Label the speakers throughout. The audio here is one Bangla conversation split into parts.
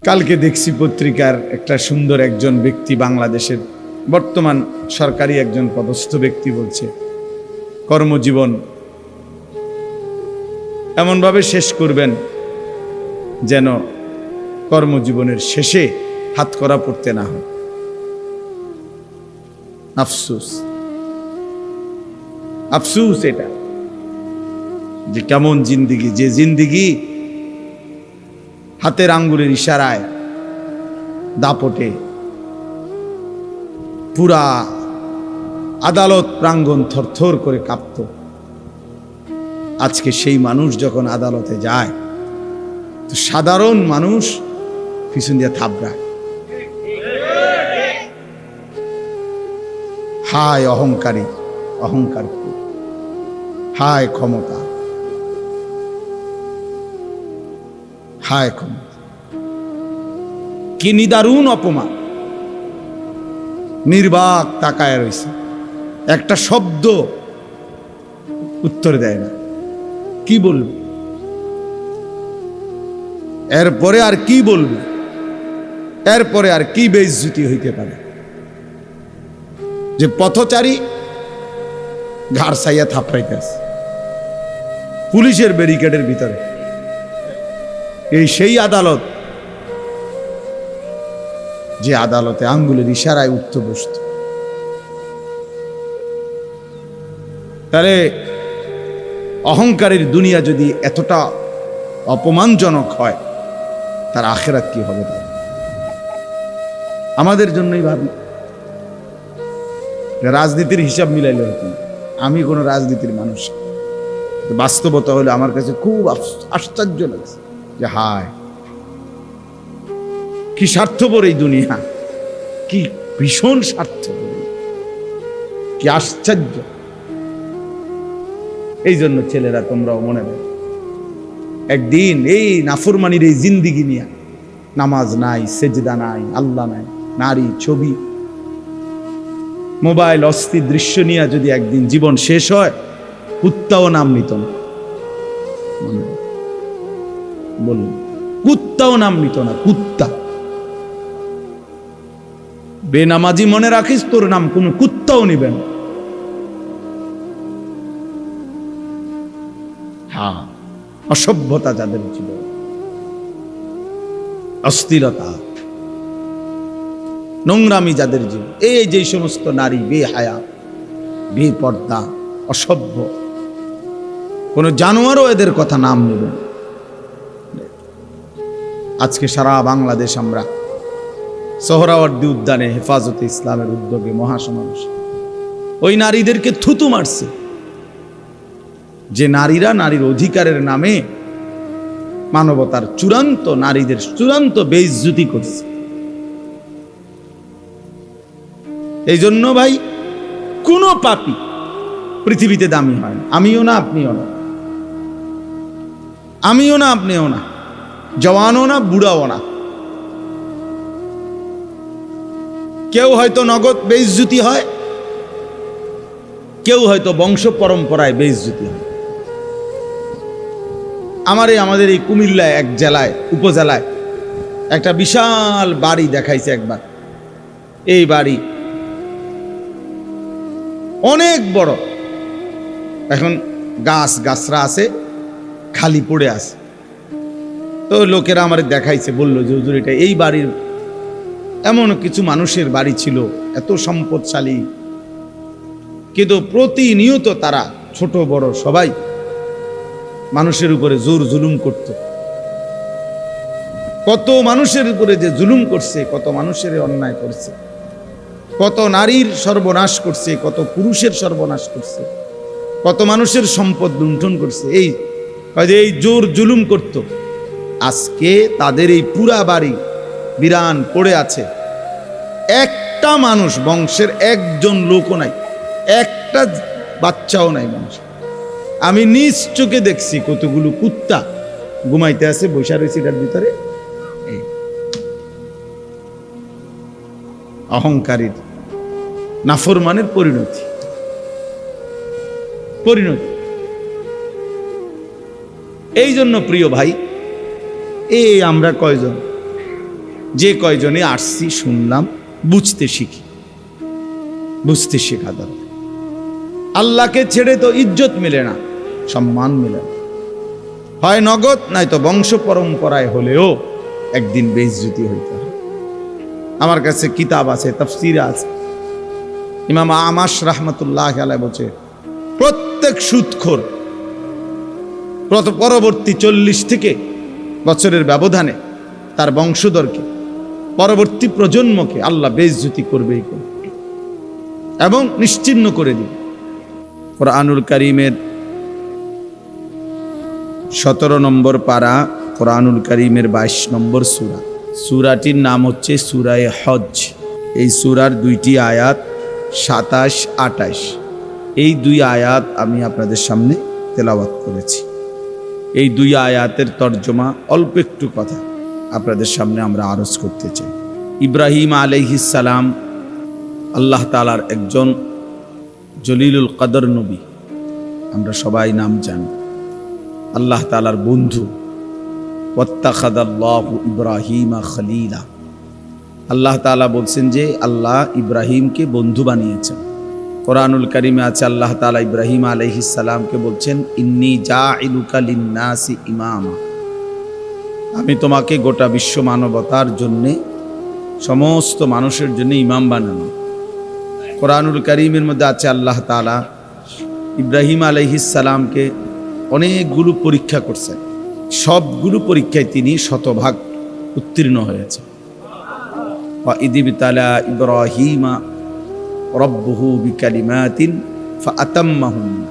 Speaker 1: কালকে দেখছি পত্রিকার একটা সুন্দর একজন ব্যক্তি, বাংলাদেশের বর্তমান সরকারি একজন পদস্থ ব্যক্তি বলছে কর্মজীবন এমনভাবে শেষ করবেন যেন কর্মজীবনের শেষে হাতকড়া পড়তে না হয়। আফসোস, আফসোস এটা যে কেমন জিন্দিগি, যে জিন্দিগি হাতের আঙ্গুলের ইশারায় দাপটে পুরা আদালত প্রাঙ্গণ থরথর করে কাঁপত। আজকে সেই মানুষ যখন আদালতে যায় তো সাধারণ মানুষ পিছন দিয়ে থাবড়ায়। হায় অহংকারী, অহংকার, হায় ক্ষমতা, হায় ক্ষমতা, কি নিদারুণ অপমান। নির্বাক তাকায় রয়েছে, একটা শব্দ উত্তর দেয় না। কি বলবে এরপরে? আর কি বলবে এরপরে? আর কি বেইজ্জতি হইতে পারে যে পথচারী ঘাড় সাইয়া থাপড়াইতেছে পুলিশের ব্যারিকেডের ভিতরে? এই সেই আদালত যে আদালতে আঙ্গুলের ইশারায় উঠত বসত। তাহলে অহংকারের দুনিয়া যদি এতটা অপমানজনক হয়, তার আখিরাত কি হবে? আমাদের জন্যই ভাবি। রাজনীতির হিসাব মিলাইলে হতো না। আমি কোনো রাজনীতির মানুষ, বাস্তবতা হলে আমার কাছে খুব আশ্চর্য লাগছে যে হায় কি স্বার্থপর এই দুনিয়া, কি ভীষণ স্বার্থপর, কি আশ্চর্য। এই জন্য ছেলেরা তোমরাও মনে রাখো, একদিন এই নাফরমানির এই জিন্দিগি নিয়ে, নামাজ নাই, সেজদা নাই, আল্লাহ নাই, নারী, ছবি, মোবাইল, অস্থির দৃশ্য নিয়ে যদি একদিন জীবন শেষ হয়, কুত্তাও নাম নিত না। বলুন, কুত্তাও নাম নিত না। কুত্তা বেনামাজি মনে রাখিস, তোর নাম কোন কুত্তাও নিবেন। হ্যাঁ, অসভ্যতা যাদের ছিল, অস্থিরতা, নোংরামি যাদের জীব, এই যে সমস্ত নারী বেহায়া, বেপর্দা, অসভ্য, কোন জানোয়ারও এদের কথা নাম নেবেন। আজকে সারা বাংলাদেশ আমরা সোহরাওয়ার্দী উদ্যানে হেফাজতে ইসলামের উদ্যোগে মহাসমাবেশ, ওই নারীদেরকে থুতু মারছে যে নারীরা নারীর অধিকারের নামে মানবতার চূড়ান্ত, নারীদের চূড়ান্ত বেইজ্জতি করছে। এই জন্য ভাই, কোন পাপী পৃথিবীতে দামি হয় না। আমিও না, আপনিও না, আমিও না, আপনিও না, জওয়ানও না, বুড়াও না। কেউ হয়তো নগদ বেইজ্জতি হয়, কেউ হয়তো বংশ পরম্পরায় বেইজ্জতি হয়। আমাদের এই কুমিল্লায় এক জেলায়, উপজেলায় একটা বিশাল বাড়ি দেখাইছে একবার। এই বাড়ি অনেক বড়, এখন গাছরা আছে, খালি পড়ে আছে। তো লোকেরা আমার দেখাইছে, বললো যে হুজুর, এটা এই বাড়ির এমন কিছু মানুষের বাড়ি ছিল, এত সম্পদশালী, কিন্তু প্রতিনিয়ত তারা ছোট বড় সবাই মানুষের উপরে জোর জুলুম করত। কত মানুষের উপরে যে জুলুম করছে, কত মানুষের অন্যায় করছে, কত নারীর সর্বনাশ করছে, কত পুরুষের সর্বনাশ করছে, কত মানুষের সম্পদ লুণ্ঠন করছে, এই জোর জুলুম করত। আজকে তাদের এই পুরা বাড়ি বিরান পড়ে আছে, একটা মানুষ, বংশের একজন লোকও নাই, একটা বাচ্চাও নাই মানুষ। আমি নিজ চোখে দেখছি কতগুলো কুত্তা ঘুমাইতে আছে, বসে রয়েছে এটার ভিতরে। অহংকারীর, নাফরমানের পরিণতি। এই জন্য প্রিয় ভাই, এই আমরা কয়জন যে কয়জনে আসছি শুনলাম, বুঝতে শিখি, বুঝতে শেখা দরকার। আল্লাহকে ছেড়ে তো ইজ্জত মেলে না, সম্মান মেলে না। হয় নগদ, নয়তো বংশ পরম্পরায় হলেও একদিন বেইজ্জতি হইতে হয়। আমার কাছে কিতাব আছে, তাফসীর আছে। ইমাম আমাশ রাহমাতুল্লাহ আলাইহি বলছে, প্রত্যেক সুদখোর পরবর্তী 40 থেকে বছরের ব্যবধানে তার বংশধরকে, পরবর্তী প্রজন্মকে আল্লাহ বেইজ্জতি করবেই করবে এবং নিশ্চিহ্ন করে দিবে। কোরআনুল কারীমের 17 নম্বর পারা, কোরআনুল কারীমের 22 নম্বর সূরা। সূরাটির নাম হচ্ছে সূরায়ে হজ। এই সূরার 2টি আয়াত 27-28। এই 2 আয়াত আমি আপনাদের সামনে তেলাওয়াত করেছি। এই 2 আয়াতের তর্জমা অল্প একটু কথা আপনাদের সামনে আমরা আরজ করতে চাই। ইব্রাহিম আলাইহিস সালাম আল্লাহ তাআলার একজন জলিলুল কদর নবী, আমরা সবাই নাম জানি। আল্লাহ তাআলার বন্ধু। ওয়াত্তাখাযাল্লাহু ইব্রাহিমা খলিলা। আল্লাহ তাআলা বলছেন যে আল্লাহ ইব্রাহিমকে বন্ধু বানিয়েছেন। কোরআনুল কারীমে আছে আল্লাহ তাআলা ইব্রাহিম আলাইহিস সালামকে বলছেন, ইন্নী জাইলুকা লিন্নাসি ইমামা। আমি তোমাকে গোটা বিশ্ব মানবতার জন্যে, সমস্ত মানুষের জন্য ইমাম বানানো। কোরআনুল কারীমের মধ্যে আছে আল্লাহ তাআলা ইব্রাহিম আলাইহিস সালামকে অনেকগুলো পরীক্ষা করছেন। সবগুলো পরীক্ষায় তিনি 100% উত্তীর্ণ হয়েছে। ওয়া ইযিবতালা ইব্রাহিমা রব্বুহু বিকালিমাতিন ফাআতাম্মাহুন্না।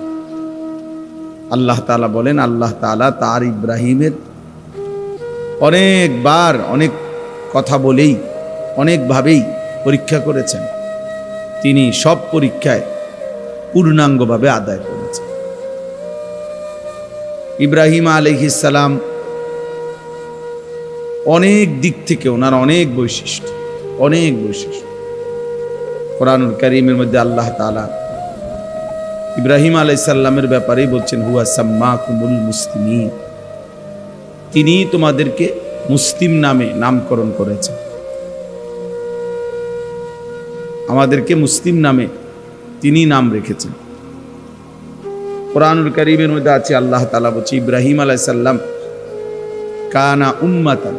Speaker 1: আল্লাহ তাআলা বলেন, আল্লাহ তাআলা তার ইব্রাহিমের অনেকবার অনেক কথা বলেই অনেকভাবেই পরীক্ষা করেছেন। তিনি সব পরীক্ষায় পূর্ণাঙ্গভাবে আদায় করেছেন। ইব্রাহিম আলাইহিস সালাম অনেক দিক থেকে ওনার অনেক বৈশিষ্ট্য। কোরআনুল কারীমের মধ্যে আল্লাহ তাআলা ইব্রাহিম আলাইহিস সালামের ব্যাপারেই বলছেন, হুয়া সাম্মাকুমুল মুসলিমিন। তিনি তোমাদেরকে মুসলিম নামে নামকরণ করেছেন। আমাদেরকে মুসলিম নামে তিনি নাম রেখেছেন। কোরআনুল কারীমের মধ্যে আছে আল্লাহ তাআলা বলছে, ইব্রাহিম আলাইহিস সালাম কানা উম্মাতান।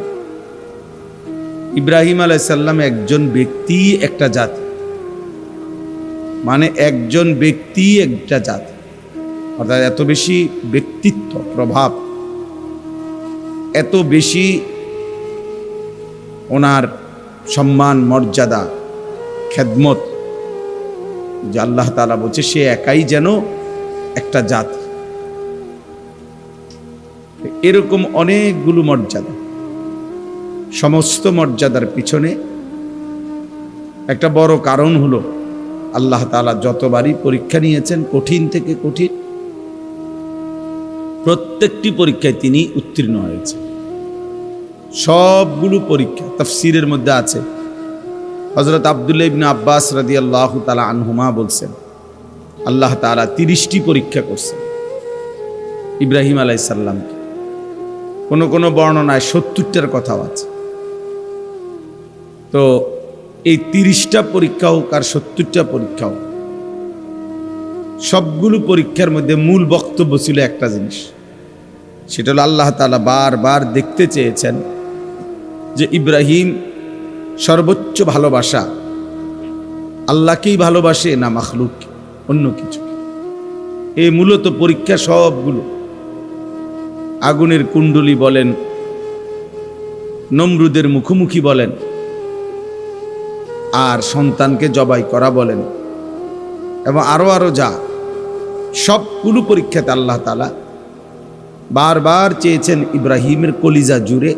Speaker 1: ইব্রাহিম আলাইহিস সালাম একজন ব্যক্তি, একটা জাতি, মানে একজন ব্যক্তি একটা জাতি, অর্থাৎ এত বেশি ব্যক্তিত্ব, প্রভাব, এত বেশি ওনার সম্মান, মর্যাদা, খেদমত, যে আল্লাহ তাআলা বলছে সে একাই যেন একটা জাতি। এরকম অনেকগুলো মর্যাদা। সমস্ত মর্যাদার পিছনে একটা বড় কারণ হলো আল্লাহ তাআলা যতবারই পরীক্ষা নিয়েছেন, কঠিন থেকে কঠিন, প্রত্যেকটি পরীক্ষায় তিনি উত্তীর্ণ হয়েছেন। সবগুলো পরীক্ষা। তাফসীরের মধ্যে আছে, হযরত আব্দুল্লাহ ইবনে আব্বাস রাদিয়াল্লাহু তাআলা আনহুমা বলছেন, আল্লাহ তাআলা 30টি পরীক্ষা করছেন ইব্রাহিম আলাইহিস সালামকে। কোন কোন বর্ণনায় 70টার কথাও আছে। তো এই 30টা পরীক্ষা হোক আর 70টা পরীক্ষা হোক, সবগুলো পরীক্ষার মধ্যে মূল বক্তব্য ছিল একটা জিনিস, সেটা হলো আল্লাহ তাআলা বারবার দেখতে চেয়েছেন যে ইব্রাহিম সর্বোচ্চ ভালোবাসা আল্লাহকেই ভালোবাসে না মাখলুক, অন্য কিছু। এই মূলত পরীক্ষা সবগুলো। আগুনের কুণ্ডলী বলেন, নমরুদের মুখোমুখি বলেন, আর সন্তানকে জবাই করা বলেন, এবং আরো যা, সবগুলো পরীক্ষাতে আল্লাহ তাআলা বারবার চেয়েছেন ইব্রাহিমের কলিজা জুড়ে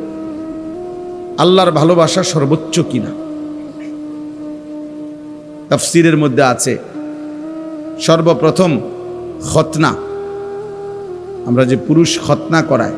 Speaker 1: আল্লাহর ভালোবাসা সর্বোচ্চ কিনা। তাফসীরের মধ্যে আছে, সর্বপ্রথম খতনা, আমরা যে পুরুষ খতনা করায়,